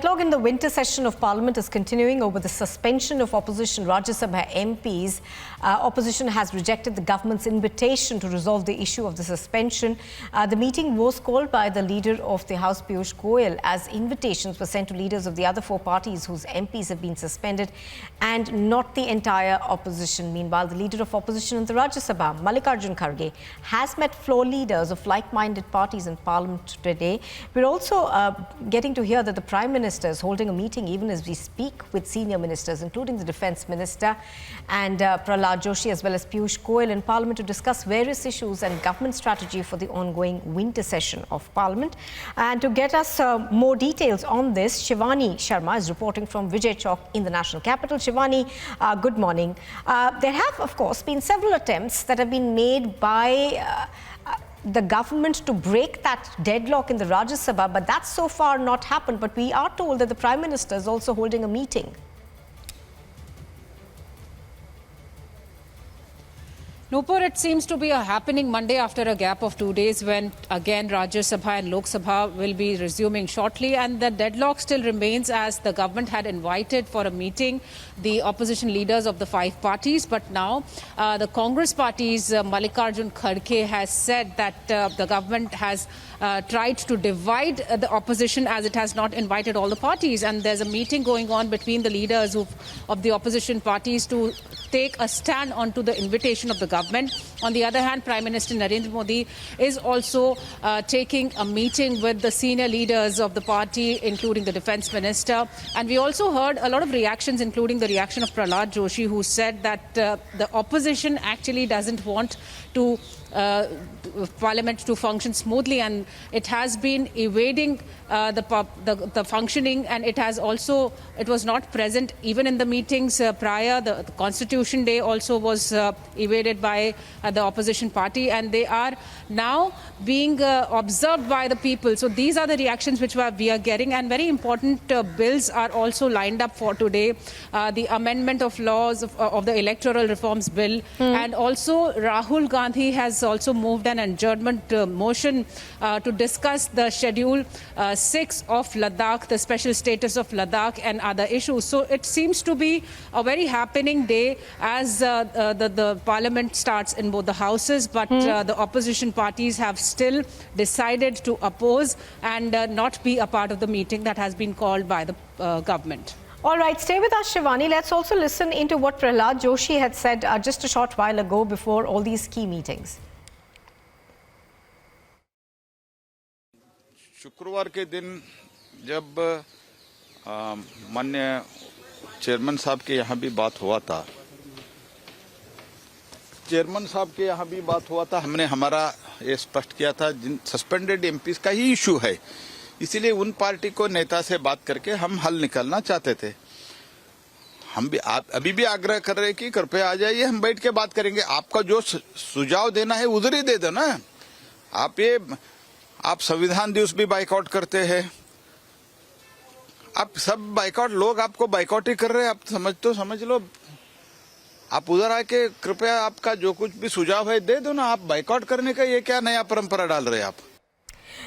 Dialogue in the winter session of Parliament is continuing over the suspension of opposition Rajya Sabha MPs. Opposition has rejected the government's invitation to resolve the issue of the suspension. The meeting was called by the leader of the House, Piyush Goyal, as invitations were sent to leaders of the other four parties whose MPs have been suspended and not the entire opposition. Meanwhile, the leader of opposition in the Rajya Sabha, Mallikarjun Kharge, has met floor leaders of like-minded parties in Parliament today. We're also getting to hear that the Prime Minister is holding a meeting even as we speak with senior ministers, including the Defence Minister and Prahlad Joshi, as well as Piyush Goyal in Parliament to discuss various issues and government strategy for the ongoing winter session of Parliament. And to get us more details on this, Shivani Sharma is reporting from Vijay Chowk in the national capital. Shivani, good morning. There have, of course, been several attempts that have been made by the government to break that deadlock in the Rajya Sabha, but that's so far not happened. But we are told that the Prime Minister is also holding a meeting. Nupur, it seems to be happening Monday after a gap of 2 days when again Rajya Sabha and Lok Sabha will be resuming shortly, and the deadlock still remains as the government had invited for a meeting the opposition leaders of the five parties. But now the Congress party's Mallikarjun Kharge has said that the government has tried to divide the opposition as it has not invited all the parties, and there's a meeting going on between the leaders of the opposition parties to take a stand onto the invitation of the government. On the other hand, Prime Minister Narendra Modi is also taking a meeting with the senior leaders of the party, including the Defence Minister. And we also heard a lot of reactions, including the reaction of Prahlad Joshi, who said that the opposition actually doesn't want to Parliament to function smoothly, and it has been evading the functioning, and it was not present even in the meetings prior. The Constitution Day also was evaded by the opposition party, and they are now being observed by the people. So these are the reactions which we are getting, and very important bills are also lined up for today. The amendment of laws of the Electoral Reforms Bill, and also Rahul Gandhi has also moved an adjournment motion to discuss the Schedule 6 of Ladakh, the special status of Ladakh and other issues. So it seems to be a very happening day as the Parliament starts in both the houses, but the opposition parties have still decided to oppose and not be a part of the meeting that has been called by the government. All right, stay with us, Shivani. Let's also listen into what Prahlad Joshi had said just a short while ago before all these key meetings. शुक्रवार के दिन जब माननीय chairman साहब के यहाँ भी बात हुआ था, हमने हमारा ये स्पष्ट किया था जिन सस्पेंडेड एमपीज का ही इशू है, इसीलिए उन पार्टी को नेता से बात करके हम हल निकालना चाहते थे। हम भी अभी भी आग्रह कर रहे हैं कि कृपया आ जाइए, हम बैठ के बात करेंगे। आपका जो सुझाव देना है उधर ही दे दो ना। आप संविधान दिवस भी बाइकआउट करते हैं, आप सब बाइकआउट, लोग आपको बाइकआउट ही कर रहे हैं। आप समझ लो, आप उधर आके कृपया आपका जो कुछ भी सुझाव है दे दो ना। आप बाइकआउट करने का ये क्या नया परंपरा डाल रहे हैं आप?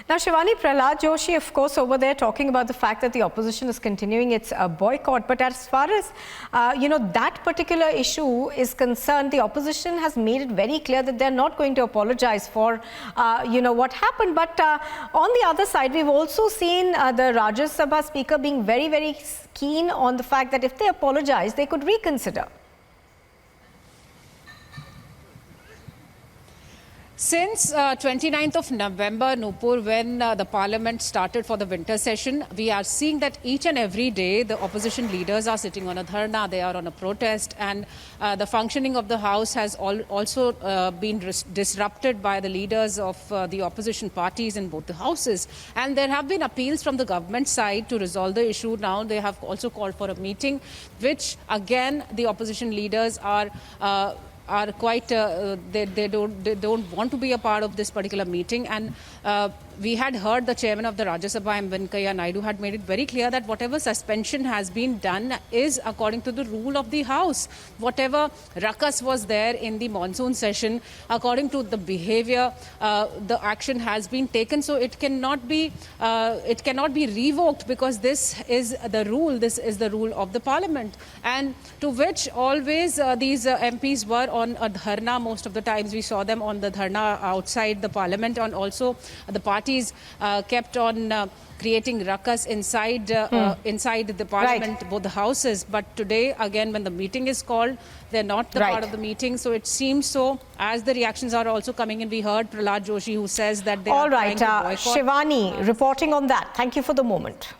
Now, Shivani, Prahlad Joshi, of course, over there talking about the fact that the opposition is continuing its boycott. But as far as, that particular issue is concerned, the opposition has made it very clear that they're not going to apologize for, what happened. But on the other side, we've also seen the Rajya Sabha Speaker being very, very keen on the fact that if they apologize, they could reconsider. Since 29th of November, Nupur, when the Parliament started for the winter session, we are seeing that each and every day the opposition leaders are sitting on a dharna, they are on a protest, and the functioning of the House has also been disrupted by the leaders of the opposition parties in both the houses. And there have been appeals from the government side to resolve the issue. Now they have also called for a meeting, which again the opposition leaders are quite they don't want to be a part of this particular meeting, and we had heard the chairman of the Rajya Sabha, M. Venkaiah Naidu, had made it very clear that whatever suspension has been done is according to the rule of the House. Whatever ruckus was there in the monsoon session, according to the behavior, the action has been taken. So it cannot be revoked, because this is the rule. This is the rule of the Parliament, and to which always these MPs were on a dharna. Most of the times we saw them on the dharna outside the Parliament, and also the parties kept on creating ruckus inside the Parliament, both the houses. But today, again, when the meeting is called, they're not the part of the meeting. So it seems so. As the reactions are also coming in, we heard Prahlad Joshi, who says that they are trying to boycott. Shivani reporting on that. Thank you for the moment.